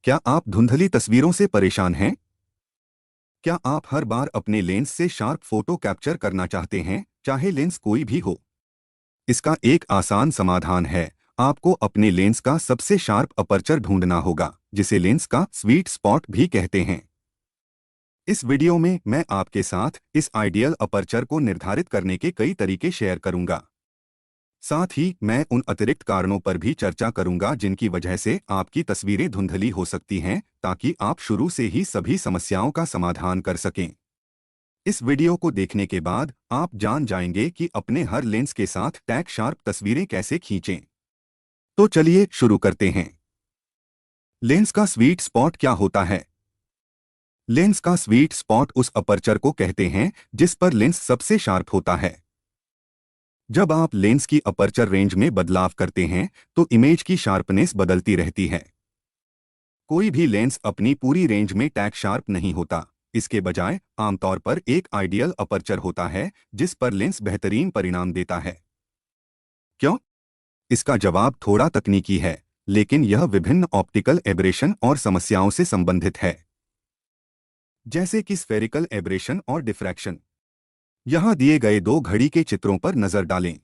क्या आप धुंधली तस्वीरों से परेशान हैं? क्या आप हर बार अपने लेंस से शार्प फोटो कैप्चर करना चाहते हैं, चाहे लेंस कोई भी हो? इसका एक आसान समाधान है। आपको अपने लेंस का सबसे शार्प अपर्चर ढूंढना होगा, जिसे लेंस का स्वीट स्पॉट भी कहते हैं। इस वीडियो में मैं आपके साथ इस आइडियल अपर्चर को निर्धारित करने के कई तरीके शेयर करूंगा। साथ ही मैं उन अतिरिक्त कारणों पर भी चर्चा करूंगा जिनकी वजह से आपकी तस्वीरें धुंधली हो सकती हैं, ताकि आप शुरू से ही सभी समस्याओं का समाधान कर सकें। इस वीडियो को देखने के बाद आप जान जाएंगे कि अपने हर लेंस के साथ टैग शार्प तस्वीरें कैसे खींचें। तो चलिए शुरू करते हैं। लेंस का स्वीट स्पॉट क्या होता है? लेंस का स्वीट स्पॉट उस अपर्चर को कहते हैं जिस पर लेंस सबसे शार्प होता है। जब आप लेंस की अपर्चर रेंज में बदलाव करते हैं तो इमेज की शार्पनेस बदलती रहती है। कोई भी लेंस अपनी पूरी रेंज में टैग शार्प नहीं होता। इसके बजाय आमतौर पर एक आइडियल अपर्चर होता है जिस पर लेंस बेहतरीन परिणाम देता है। क्यों? इसका जवाब थोड़ा तकनीकी है, लेकिन यह विभिन्न ऑप्टिकल एब्रेशन और समस्याओं से संबंधित है, जैसे कि स्फेरिकल एब्रेशन और डिफ्रैक्शन। यहां दिए गए दो घड़ी के चित्रों पर नजर डालें।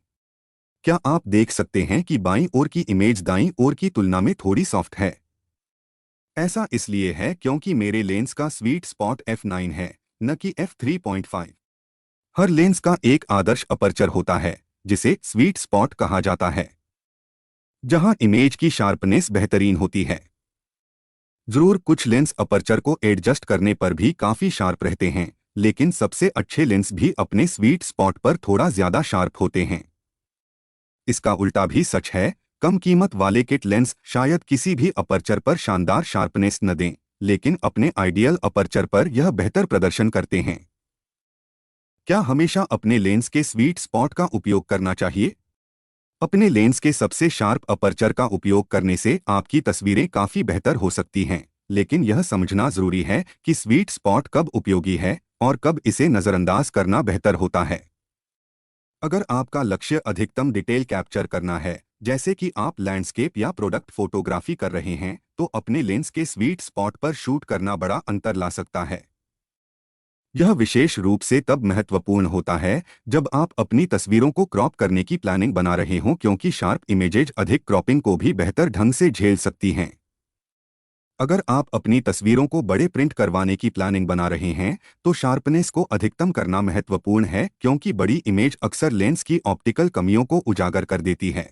क्या आप देख सकते हैं कि बाईं ओर की इमेज दाईं ओर की तुलना में थोड़ी सॉफ्ट है? ऐसा इसलिए है क्योंकि मेरे लेंस का स्वीट स्पॉट f9 है, न कि f3.5। हर लेंस का एक आदर्श अपर्चर होता है जिसे स्वीट स्पॉट कहा जाता है, जहां इमेज की शार्पनेस बेहतरीन होती है। जरूर कुछ लेंस अपर्चर को एडजस्ट करने पर भी काफी शार्प रहते हैं, लेकिन सबसे अच्छे लेंस भी अपने स्वीट स्पॉट पर थोड़ा ज्यादा शार्प होते हैं। इसका उल्टा भी सच है। कम कीमत वाले किट लेंस शायद किसी भी अपर्चर पर शानदार शार्पनेस न दें, लेकिन अपने आइडियल अपर्चर पर यह बेहतर प्रदर्शन करते हैं। क्या हमेशा अपने लेंस के स्वीट स्पॉट का उपयोग करना चाहिए? अपने लेंस के सबसे शार्प अपर्चर का उपयोग करने से आपकी तस्वीरें काफी बेहतर हो सकती हैं, लेकिन यह समझना जरूरी है कि स्वीट स्पॉट कब उपयोगी है और कब इसे नजरअंदाज करना बेहतर होता है। अगर आपका लक्ष्य अधिकतम डिटेल कैप्चर करना है, जैसे कि आप लैंडस्केप या प्रोडक्ट फोटोग्राफी कर रहे हैं, तो अपने लेंस के स्वीट स्पॉट पर शूट करना बड़ा अंतर ला सकता है। यह विशेष रूप से तब महत्वपूर्ण होता है जब आप अपनी तस्वीरों को क्रॉप करने की प्लानिंग बना रहे हों, क्योंकि शार्प इमेजेज अधिक क्रॉपिंग को भी बेहतर ढंग से झेल सकती हैं। अगर आप अपनी तस्वीरों को बड़े प्रिंट करवाने की प्लानिंग बना रहे हैं, तो शार्पनेस को अधिकतम करना महत्वपूर्ण है, क्योंकि बड़ी इमेज अक्सर लेंस की ऑप्टिकल कमियों को उजागर कर देती है।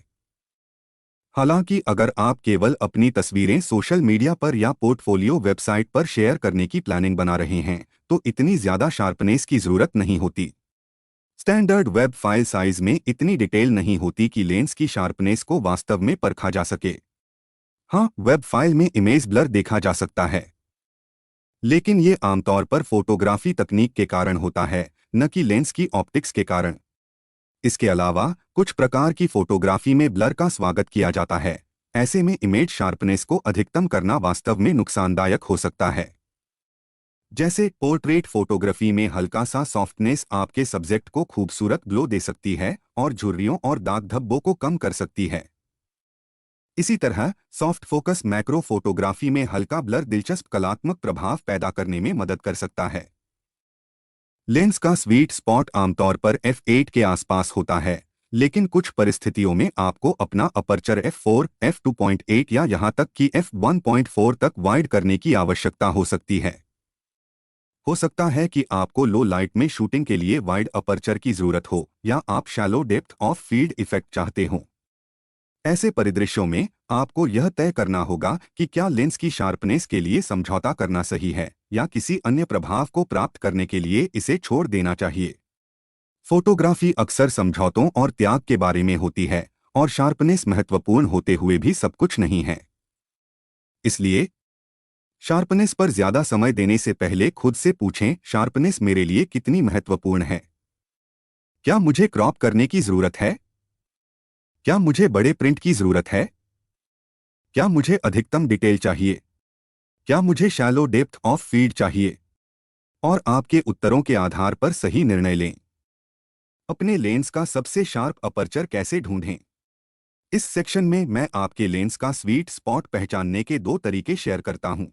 हालांकि अगर आप केवल अपनी तस्वीरें सोशल मीडिया पर या पोर्टफोलियो वेबसाइट पर शेयर करने की प्लानिंग बना रहे हैं, तो इतनी ज्यादा शार्पनेस की जरूरत नहीं होती। स्टैंडर्ड वेब फाइल साइज में इतनी डिटेल नहीं होती कि लेंस की शार्पनेस को वास्तव में परखा जा सके। हाँ, वेब फाइल में इमेज ब्लर देखा जा सकता है, लेकिन ये आमतौर पर फोटोग्राफी तकनीक के कारण होता है, न कि लेंस की ऑप्टिक्स के कारण। इसके अलावा कुछ प्रकार की फोटोग्राफी में ब्लर का स्वागत किया जाता है। ऐसे में इमेज शार्पनेस को अधिकतम करना वास्तव में नुकसानदायक हो सकता है। जैसे पोर्ट्रेट फोटोग्राफी में हल्का सा सॉफ्टनेस आपके सब्जेक्ट को खूबसूरत ग्लो दे सकती है और झुर्रियों और दाग धब्बों को कम कर सकती है। इसी तरह सॉफ्ट फोकस मैक्रो फोटोग्राफी में हल्का ब्लर दिलचस्प कलात्मक प्रभाव पैदा करने में मदद कर सकता है। लेंस का स्वीट स्पॉट आमतौर पर f8 के आसपास होता है, लेकिन कुछ परिस्थितियों में आपको अपना अपर्चर f4, f2.8 या यहां तक कि f1.4 तक वाइड करने की आवश्यकता हो सकती है। हो सकता है कि आपको लो लाइट में शूटिंग के लिए वाइड अपर्चर की जरूरत हो, या आप shallow depth of field effect चाहते हो। ऐसे परिदृश्यों में आपको यह तय करना होगा कि क्या लेंस की शार्पनेस के लिए समझौता करना सही है, या किसी अन्य प्रभाव को प्राप्त करने के लिए इसे छोड़ देना चाहिए। फोटोग्राफी अक्सर समझौतों और त्याग के बारे में होती है, और शार्पनेस महत्वपूर्ण होते हुए भी सब कुछ नहीं है। इसलिए शार्पनेस पर ज्यादा समय देने से पहले खुद से पूछें, शार्पनेस मेरे लिए कितनी महत्वपूर्ण है? क्या मुझे क्रॉप करने की जरूरत है? क्या मुझे बड़े प्रिंट की जरूरत है? क्या मुझे अधिकतम डिटेल चाहिए? क्या मुझे शैलो डेप्थ ऑफ फील्ड चाहिए? और आपके उत्तरों के आधार पर सही निर्णय लें। अपने लेंस का सबसे शार्प अपर्चर कैसे ढूंढें? इस सेक्शन में मैं आपके लेंस का स्वीट स्पॉट पहचानने के दो तरीके शेयर करता हूं।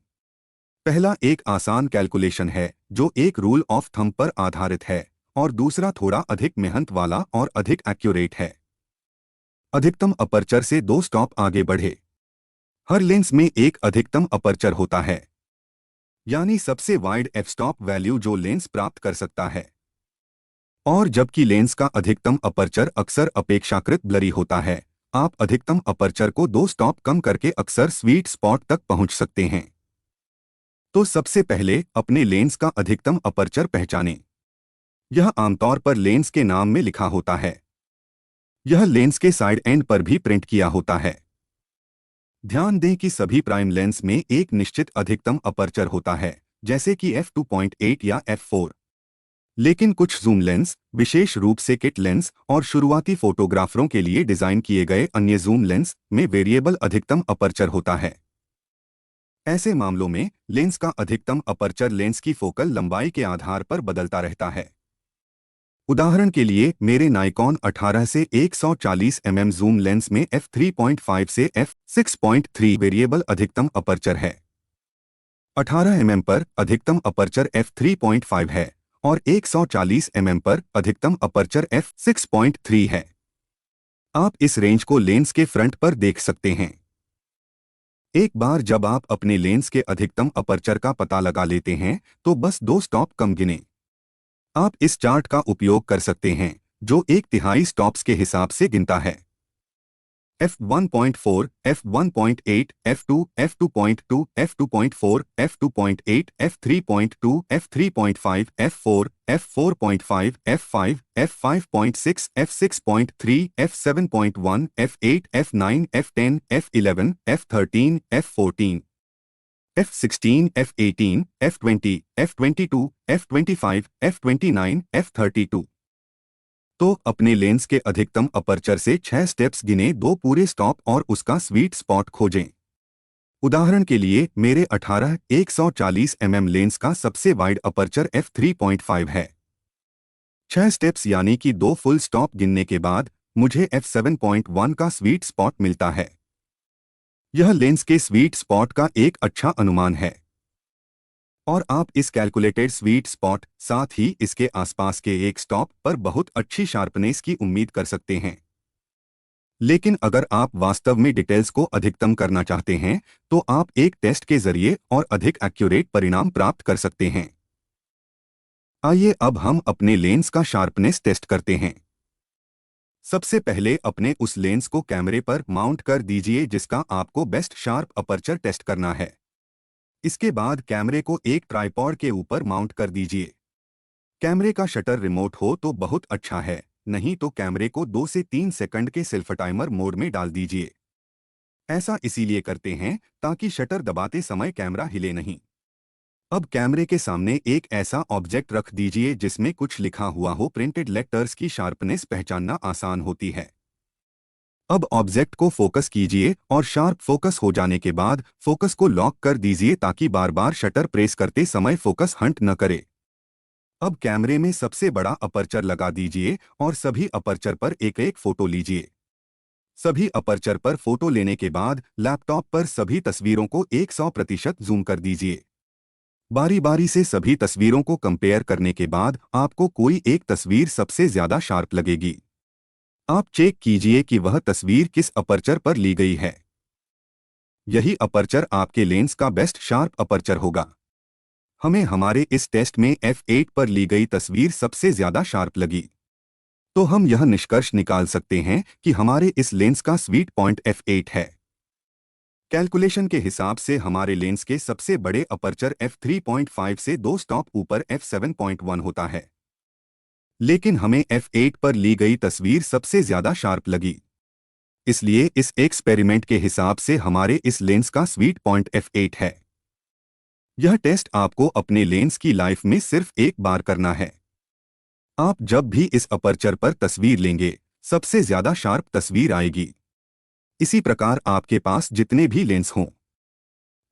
पहला एक आसान कैलकुलेशन है जो एक रूल ऑफ थंब पर आधारित है, और दूसरा थोड़ा अधिक मेहनत वाला और अधिक एक्यूरेट है। अधिकतम अपर्चर से दो स्टॉप आगे बढ़े। हर लेंस में एक अधिकतम अपर्चर होता है, यानी सबसे वाइड एफ स्टॉप वैल्यू जो लेंस प्राप्त कर सकता है। और जबकि लेंस का अधिकतम अपर्चर अक्सर अपेक्षाकृत ब्लरी होता है, आप अधिकतम अपर्चर को दो स्टॉप कम करके अक्सर स्वीट स्पॉट तक पहुंच सकते हैं। तो सबसे पहले अपने लेंस का अधिकतम अपर्चर पहचानें। यह आमतौर पर लेंस के नाम में लिखा होता है। यह लेंस के साइड एंड पर भी प्रिंट किया होता है। ध्यान दें कि सभी प्राइम लेंस में एक निश्चित अधिकतम अपर्चर होता है, जैसे कि f2.8 या f4। लेकिन कुछ जूम लेंस, विशेष रूप से किट लेंस और शुरुआती फोटोग्राफरों के लिए डिजाइन किए गए अन्य जूम लेंस में वेरिएबल अधिकतम अपर्चर होता है। ऐसे मामलों में लेंस का अधिकतम अपर्चर लेंस की फोकल लंबाई के आधार पर बदलता रहता है। उदाहरण के लिए मेरे नाइकॉन 18 से 140 mm जूम लेंस में f3.5 से f6.3 वेरिएबल अधिकतम अपर्चर है। 18 mm पर अधिकतम अपर्चर f3.5 है और 140 mm पर अधिकतम अपर्चर f6.3 है। आप इस रेंज को लेंस के फ्रंट पर देख सकते हैं। एक बार जब आप अपने लेंस के अधिकतम अपर्चर का पता लगा लेते हैं, तो बस दो स्टॉप कम गिनें। आप इस चार्ट का उपयोग कर सकते हैं, जो एक तिहाई स्टॉप्स के हिसाब से गिनता है। f1.4, f1.8, f2, f2.2, f2.4, f2.8, f3.2, f3.5, f4, f4.5, f5, f5.6, f6.3, f7.1, f8, f9, f10, f11, f13, f14, f16, f18, f20, f22, f25, f29, f32। तो अपने लेंस के अधिकतम अपर्चर से 6 स्टेप्स गिने, दो पूरे स्टॉप और उसका स्वीट स्पॉट खोजें। उदाहरण के लिए मेरे 18-140 mm लेंस का सबसे वाइड अपर्चर f3.5 है। 6 स्टेप्स यानी कि दो फुल स्टॉप गिनने के बाद मुझे f7.1 का स्वीट स्पॉट मिलता है। यह लेंस के स्वीट स्पॉट का एक अच्छा अनुमान है, और आप इस कैलकुलेटेड स्वीट स्पॉट साथ ही इसके आसपास के एक स्टॉप पर बहुत अच्छी शार्पनेस की उम्मीद कर सकते हैं। लेकिन अगर आप वास्तव में डिटेल्स को अधिकतम करना चाहते हैं, तो आप एक टेस्ट के जरिए और अधिक एक्यूरेट परिणाम प्राप्त कर सकते हैं। आइए अब हम अपने लेंस का शार्पनेस टेस्ट करते हैं। सबसे पहले अपने उस लेंस को कैमरे पर माउंट कर दीजिए जिसका आपको बेस्ट शार्प अपर्चर टेस्ट करना है। इसके बाद कैमरे को एक ट्राइपॉड के ऊपर माउंट कर दीजिए। कैमरे का शटर रिमोट हो तो बहुत अच्छा है, नहीं तो कैमरे को 2 से 3 सेकंड के सेल्फ टाइमर मोड में डाल दीजिए। ऐसा इसीलिए करते हैं ताकि शटर दबाते समय कैमरा हिले नहीं। अब कैमरे के सामने एक ऐसा ऑब्जेक्ट रख दीजिए जिसमें कुछ लिखा हुआ हो। प्रिंटेड लेटर्स की शार्पनेस पहचानना आसान होती है। अब ऑब्जेक्ट को फोकस कीजिए और शार्प फोकस हो जाने के बाद फोकस को लॉक कर दीजिए ताकि बार बार शटर प्रेस करते समय फोकस हंट न करे। अब कैमरे में सबसे बड़ा अपर्चर लगा दीजिए और सभी अपर्चर पर एक एक फोटो लीजिए। सभी अपर्चर पर फोटो लेने के बाद लैपटॉप पर सभी तस्वीरों को 100% जूम कर दीजिए। बारी बारी से सभी तस्वीरों को कंपेयर करने के बाद आपको कोई एक तस्वीर सबसे ज्यादा शार्प लगेगी। आप चेक कीजिए कि वह तस्वीर किस अपर्चर पर ली गई है। यही अपर्चर आपके लेंस का बेस्ट शार्प अपर्चर होगा। हमें हमारे इस टेस्ट में f8 पर ली गई तस्वीर सबसे ज्यादा शार्प लगी। तो हम यह निष्कर्ष निकाल सकते हैं कि हमारे इस लेंस का स्वीट पॉइंट f8 है। कैलकुलेशन के हिसाब से हमारे लेंस के सबसे बड़े अपर्चर f3.5 से दो स्टॉप ऊपर f7.1 होता है। लेकिन हमें f8 पर ली गई तस्वीर सबसे ज्यादा शार्प लगी। इसलिए इस एक्सपेरिमेंट के हिसाब से हमारे इस लेंस का स्वीट पॉइंट f8 है। यह टेस्ट आपको अपने लेंस की लाइफ में सिर्फ एक बार करना है। आप जब भी इस अपर्चर पर तस्वीर लेंगे, सबसे ज्यादा शार्प तस्वीर आएगी। इसी प्रकार आपके पास जितने भी लेंस हों,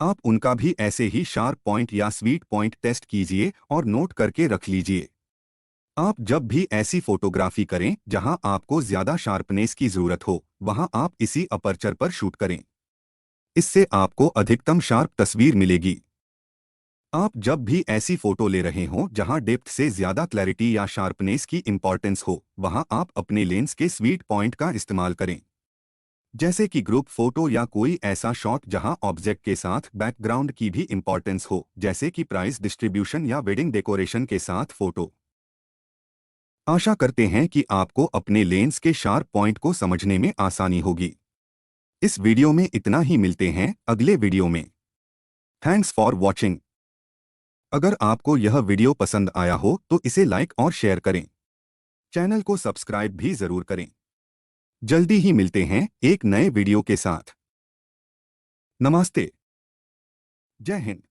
आप उनका भी ऐसे ही शार्प पॉइंट या स्वीट पॉइंट टेस्ट कीजिए और नोट करके रख लीजिए। आप जब भी ऐसी फोटोग्राफी करें जहां आपको ज्यादा शार्पनेस की जरूरत हो, वहां आप इसी अपर्चर पर शूट करें। इससे आपको अधिकतम शार्प तस्वीर मिलेगी। आप जब भी ऐसी फोटो ले रहे हों जहां डेप्थ से ज्यादा क्लैरिटी या शार्पनेस की इंपॉर्टेंस हो, वहां आप अपने लेंस के स्वीट पॉइंट का इस्तेमाल करें। जैसे कि ग्रुप फोटो या कोई ऐसा शॉट जहां ऑब्जेक्ट के साथ बैकग्राउंड की भी इंपॉर्टेंस हो, जैसे कि प्राइस डिस्ट्रीब्यूशन या वेडिंग डेकोरेशन के साथ फोटो। आशा करते हैं कि आपको अपने लेंस के शार्प पॉइंट को समझने में आसानी होगी। इस वीडियो में इतना ही, मिलते हैं अगले वीडियो में। Thanks for watching. अगर आपको यह वीडियो पसंद आया हो तो इसे लाइक और शेयर करें। चैनल को सब्सक्राइब भी जरूर करें। जल्दी ही मिलते हैं एक नए वीडियो के साथ। नमस्ते। जय हिंद।